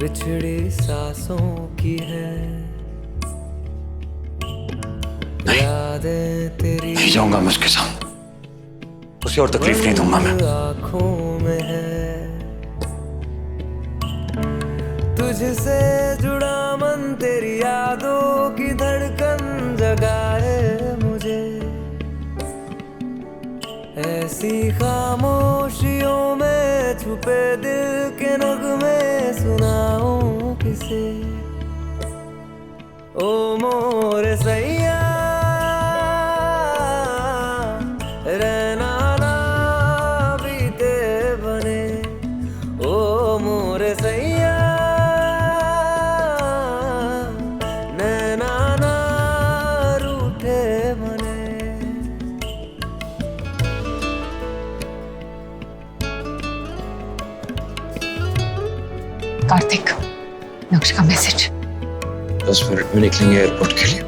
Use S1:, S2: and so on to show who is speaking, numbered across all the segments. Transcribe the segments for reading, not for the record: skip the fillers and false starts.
S1: बिछड़ी सांसों की है यादें तेरी
S2: नहीं जाऊंगा मैं उसके साथ, उसे और तकलीफ नहीं दूंगा मैं।
S1: आंखों में है तुझसे जुड़ा मन, तेरी यादों की धड़कन जगाए मुझे। ऐसी खामोशियों में छुपे दिल के नगमे सुनाऊं किसे। ओ मोरे सैया रहना ना बीते बने। ओ मोरे सैया नैना ना रूठे बने।
S3: कार्तिक, नक्श का मैसेज।
S2: 10 मिनट में निकलेंगे एयरपोर्ट के लिए।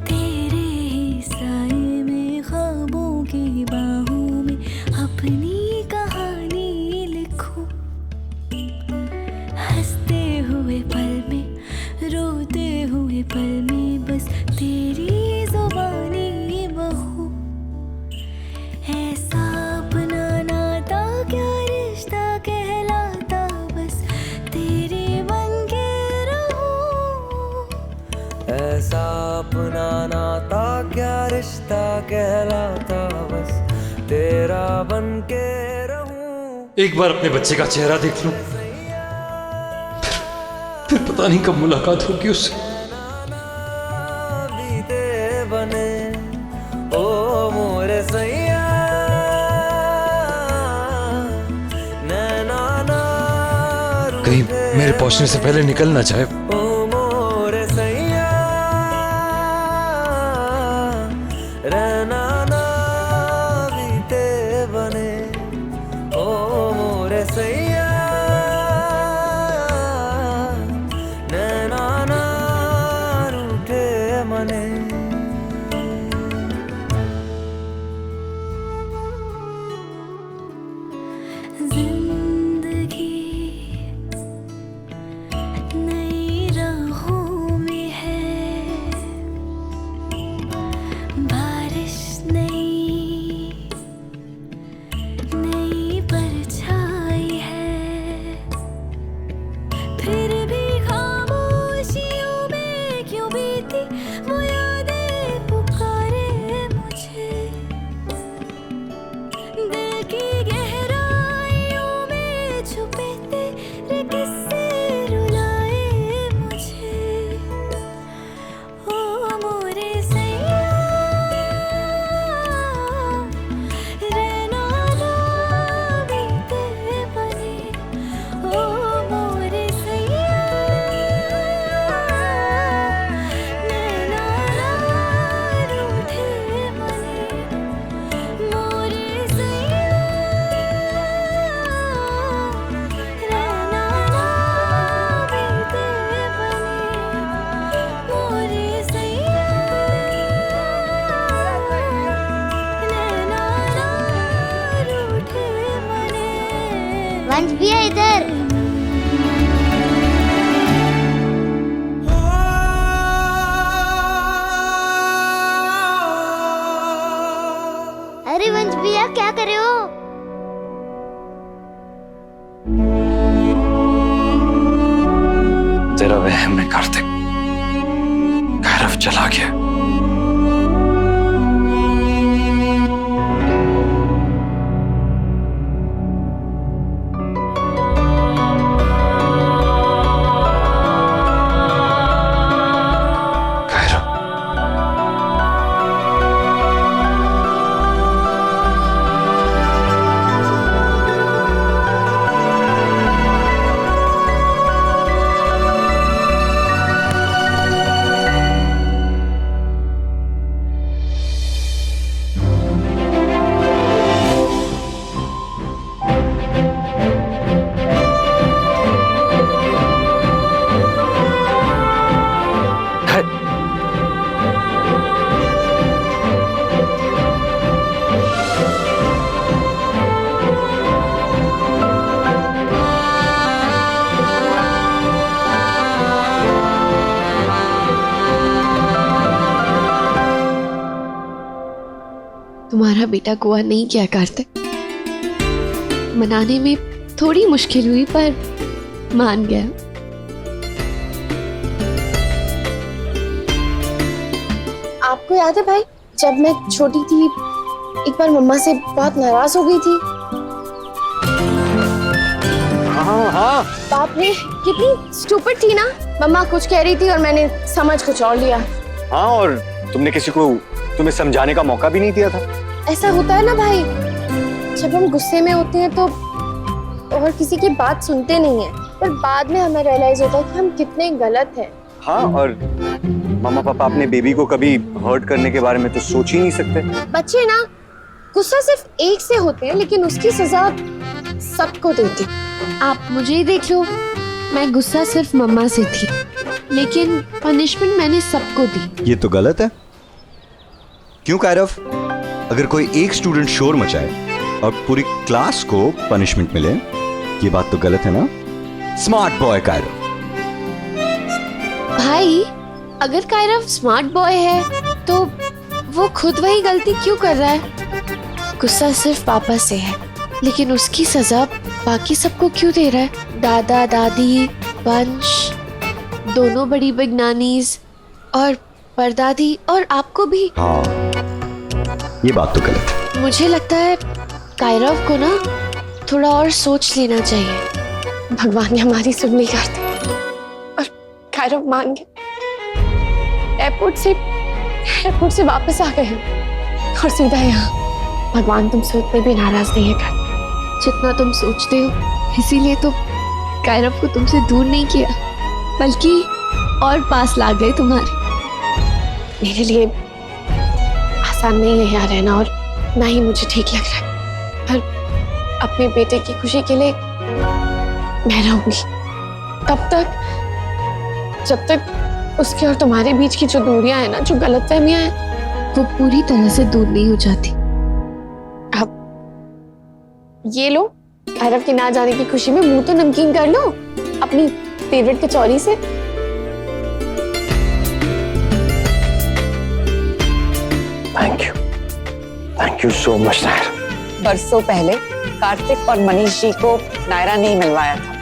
S4: तेरे ही साए में ख्वाबों की बाहों में अपनी कहानी लिखूं। हंसते हुए पल में, रोते हुए पल में, बस तेरी जुबानी बहू। ऐसा अपना नाता क्या रिश्ता कहलाता, बस तेरे बन के रहूं।
S1: ऐसा अपना नाता क्या रिश्ता कहलाता, बस तेरा बन के रहूं।
S2: एक बार अपने बच्चे का चेहरा देख लूं, फिर पता नहीं कब मुलाकात होगी उससे।
S1: बीते बने ओ मोरे सैया नैना ना
S2: कहीं मेरे पहुंचने से पहले निकल ना जाए।
S1: ओ मोरे सैया रहना ना बीते बने। ओ मोरे सैया नैना ना रूठे मने।
S4: जिंदगी नई राहों में है, बारिश नई नई परछाई है। फिर भी खामोशियों में क्यों बीती वो यादें पुकारे मुझे। दिल की गहराइयों में छुपे तेरे किस्से रुलाए मुझे। ओ मोरे सैया रहना ना बीते बने। ओ मोरे सैया नैना ना रूठे बने। मोरे सैया रहना ना बीते बने। मोरे सैया नैना ना रूठे बने।
S5: वंश भी है इधर। अरे वंश भैया क्या कर रहे हो?
S2: तेरा वहम है कार्तिक, भैरव चला गया। भैरव
S3: मेरा बेटा गोवा नहीं गया कार्तिक। मनाने में थोड़ी मुश्किल हुई पर मान गया।
S6: आपको याद है भाई, जब मैं छोटी थी एक बार मम्मा से बहुत नाराज हो गई थी।
S2: हाँ।
S6: बाप रे, कितनी स्टूपिड थी ना। मम्मा कुछ कह रही थी और मैंने समझ कुछ और लिया।
S2: हाँ, और तुमने किसी को तुम्हें समझाने का मौका भी नहीं दिया था।
S6: ऐसा होता है ना भाई, जब हम गुस्से में होते हैं तो और किसी की बात सुनते नहीं है, पर बाद में हमें रियलाइज होता है कि हम कितने गलत हैं।
S2: हाँ, और मम्मा पापा अपने बेबी को कभी हर्ट करने के बारे में तो सोच ही नहीं सकते।
S6: बच्चे ना गुस्सा सिर्फ एक से होते हैं, लेकिन उसकी सजा सबको देती।
S3: आप मुझे ही देख लो, मैं गुस्सा सिर्फ मम्मा से थी, लेकिन पनिशमेंट मैंने सबको दी।
S7: ये तो गलत है। क्यों कायरव? अगर कोई एक स्टूडेंट शोर मचाए और पूरी क्लास को पनिशमेंट मिले, ये बात तो गलत है ना? Smart boy Kairav.
S3: भाई, अगर कायरव स्मार्ट बॉय है तो वो खुद वही गलती क्यों कर रहा है? गुस्सा सिर्फ पापा से है, लेकिन उसकी सजा बाकी सबको क्यों दे रहा है? दादा दादी, वंश, दोनों बड़ी बिग नानीज और परदादी और आपको भी।
S7: हाँ, ये बात तो गलत है।
S3: मुझे लगता है कायरव को ना थोड़ा और सोच लेना चाहिए।
S6: भगवान ने हमारी सुन नहीं करते और कायरव मान गए। एयरपोर्ट से वापस आ गए और सीधा यहाँ। भगवान तुमसे उतने भी नाराज नहीं है करते
S3: जितना तुम सोचते हो, इसीलिए तो कायरव को तुमसे दूर नहीं किया, बल्कि और पास ला गए तुम्हारे।
S6: मेरे लिए आसान नहीं है यहाँ रहना और ना ही मुझे ठीक लग रहा है, पर अपने बेटे की खुशी के लिए मैं रहूंगी तब तक जब तक उसके और तुम्हारे बीच की जो दूरियां हैं ना, जो गलतफहमियां हैं,
S3: वो पूरी तरह से दूर नहीं हो जाती।
S6: अब ये लो, कायरव की ना जाने की खुशी में मुंह तो नमकीन कर लो अपनी फेवरेट कचौरी से।
S2: Thank you so much Nair.
S8: बरसों पहले कार्तिक और मनीष जी को नायरा ने ही मिलवाया था,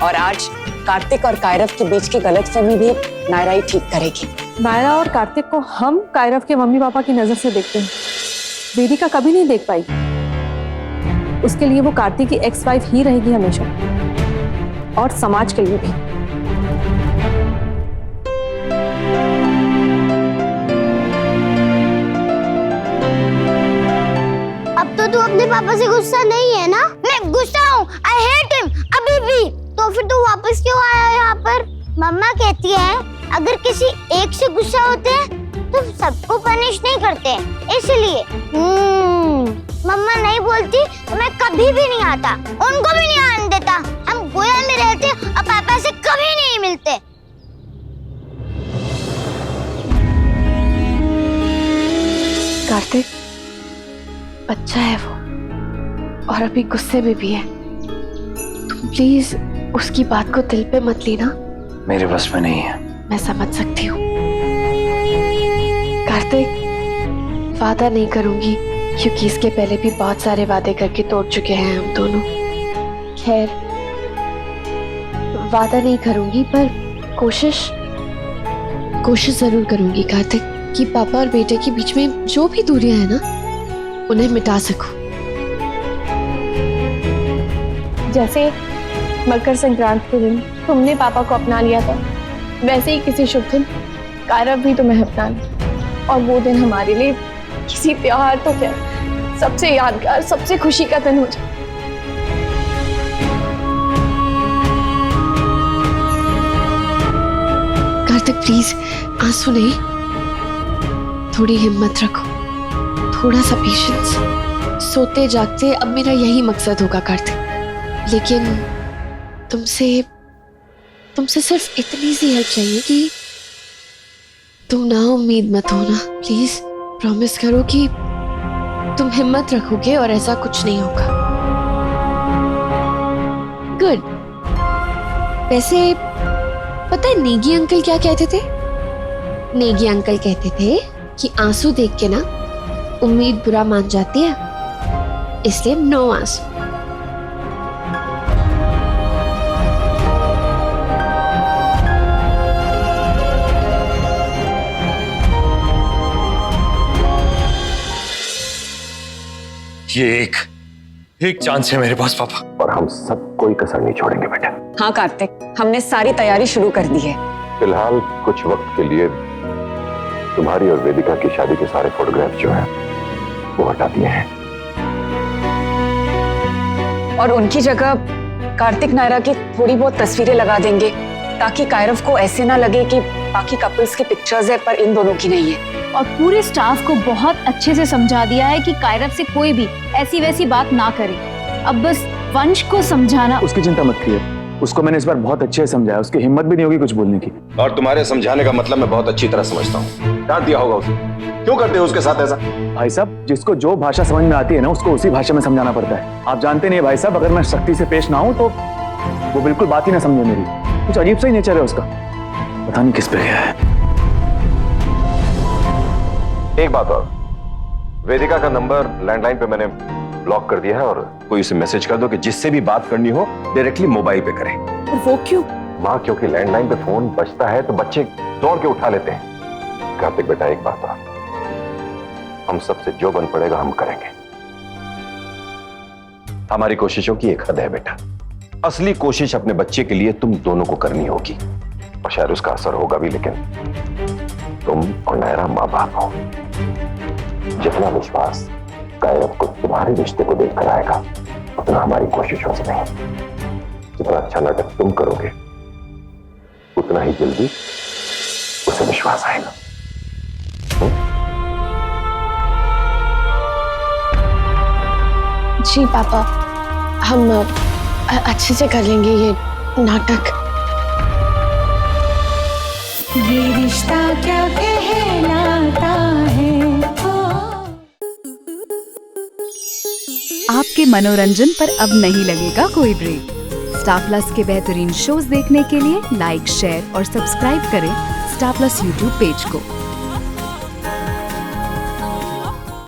S8: और आज कार्तिक और कायरव के बीच की गलतफहमी भी नायरा ही ठीक करेगी।
S9: नायरा और कार्तिक को हम कायरव के मम्मी पापा की नजर से देखते हैं, वेदिका कभी नहीं देख पाई। उसके लिए वो कार्तिक की एक्स वाइफ ही रहेगी हमेशा, और समाज के लिए भी।
S5: अब तो तू अपने पापा से गुस्सा नहीं है ना? मैं गुस्सा हूँ, आई हेट हिम अभी भी। तो फिर तू वापस क्यों आया यहाँ पर? मम्मा कहती है अगर किसी एक से गुस्सा होते हैं तो सबको पनिश नहीं करते, इसलिए। मम्मा नहीं बोलती तो मैं कभी भी नहीं आता, उनको भी नहीं आने देता। हम गोया में रहते और पापा से कभी नहीं मिलते।
S3: कार्तिक बच्चा है वो, और अभी गुस्से में भी है। तुम प्लीज उसकी बात को दिल पे मत लेना।
S2: मेरे बस में नहीं है।
S3: मैं समझ सकती हूँ कार्तिक, वादा नहीं करूंगी क्योंकि इसके पहले भी बहुत सारे वादे करके तोड़ चुके हैं हम दोनों। खैर, वादा नहीं करूंगी पर कोशिश जरूर करूंगी कार्तिक कि पापा और बेटे के बीच में जो भी दूरियां हैं ना, उन्हें मिटा सकूं।
S6: जैसे मकर संक्रांति के दिन तुमने पापा को अपना लिया था, वैसे ही किसी शुभ दिन कायरव भी तुम्हें अपना ले, और वो दिन हमारे लिए किसी त्योहार तो क्या, सबसे यादगार, सबसे खुशी का दिन हो जाए।
S3: कार्तिक प्लीज आंसू नहीं, थोड़ी हिम्मत रखो, थोड़ा सा पेशेंस। सोते जागते अब मेरा यही मकसद होगा कार्तिक, लेकिन तुमसे सिर्फ इतनी सी हेल्प चाहिए कि तुम ना उम्मीद मत होना। प्लीज प्रॉमिस करो कि तुम हिम्मत रखोगे और ऐसा कुछ नहीं होगा। गुड। वैसे पता है नेगी अंकल क्या कहते थे? नेगी अंकल कहते थे कि आंसू देख के ना उम्मीद बुरा मान जाती है, इसलिए नो आंसर।
S10: ये एक चांस है मेरे पास पापा।
S11: और हम सब कोई कसर नहीं छोड़ेंगे बेटा।
S8: हाँ कार्तिक, हमने सारी तैयारी शुरू कर दी है।
S11: फिलहाल कुछ वक्त के लिए तुम्हारी और वेदिका की शादी के सारे फोटोग्राफ जो है वो हटा दिए हैं,
S8: और उनकी जगह कार्तिक नायरा की थोड़ी बहुत तस्वीरें लगा देंगे, ताकि कायरव को ऐसे ना लगे कि बाकी कपल्स की पिक्चर्स है पर इन दोनों की नहीं है।
S12: और पूरे स्टाफ को बहुत अच्छे से समझा दिया है कि कायरव से कोई भी ऐसी वैसी बात ना करे। अब बस वंश को समझाना।
S13: उसकी चिंता मत कीजिए, उसको मैंने इस बार बहुत अच्छे से समझाया, उसकी हिम्मत भी नहीं होगी कुछ बोलने की।
S11: और तुम्हारे समझाने का मतलब मैं बहुत अच्छी तरह समझता हूँ। डांट दिया होगा उसे, क्यों करते हो उसके साथ ऐसा?
S13: भाई साहब, जिसको जो भाषा समझ में आती है ना, उसको उसी भाषा में समझाना पड़ता है। आप जानते नहीं भाई साहब, अगर मैं सख्ती से पेश ना हूं तो वो बिल्कुल बात ही ना समझे मेरी। कुछ अजीब सा ही नेचर है उसका, पता नहीं किस पे गया है।
S11: एक बात और, वेदिका का नंबर लैंडलाइन पे मैंने ब्लॉक कर दिया है, और कोई उसे मैसेज कर दो कि जिससे भी बात करनी हो डायरेक्टली मोबाइल पे करें।
S8: और वो क्यों?
S11: माँ, क्योंकि लैंडलाइन पे फोन बजता है तो बच्चे दौड़ के उठा लेते हैं। कार्तिक बेटा, एक बात और, हम सबसे जो बन पड़ेगा हम करेंगे। हमारी कोशिशों की एक हद है बेटा। असली कोशिश अपने बच्चे के लिए तुम दोनों को करनी होगी, और शायद उसका असर होगा भी, लेकिन तुम और नायरा माँ बाप हो। जितना विश्वास कायरव को तुम्हारे रिश्ते को देखकर आएगा, उतना हमारी कोशिशों से नहीं। जितना अच्छा नाटक तुम करोगे, उतना ही जल्दी उसे विश्वास आएगा।
S6: जी पापा, हम अच्छे से कर लेंगे ये नाटक।
S4: ये रिश्ता क्या कहलाता है।
S14: आपके मनोरंजन पर अब नहीं लगेगा कोई ब्रेक। स्टार प्लस के बेहतरीन शोज देखने के लिए लाइक, शेयर और सब्सक्राइब करें स्टार प्लस यूट्यूब पेज को।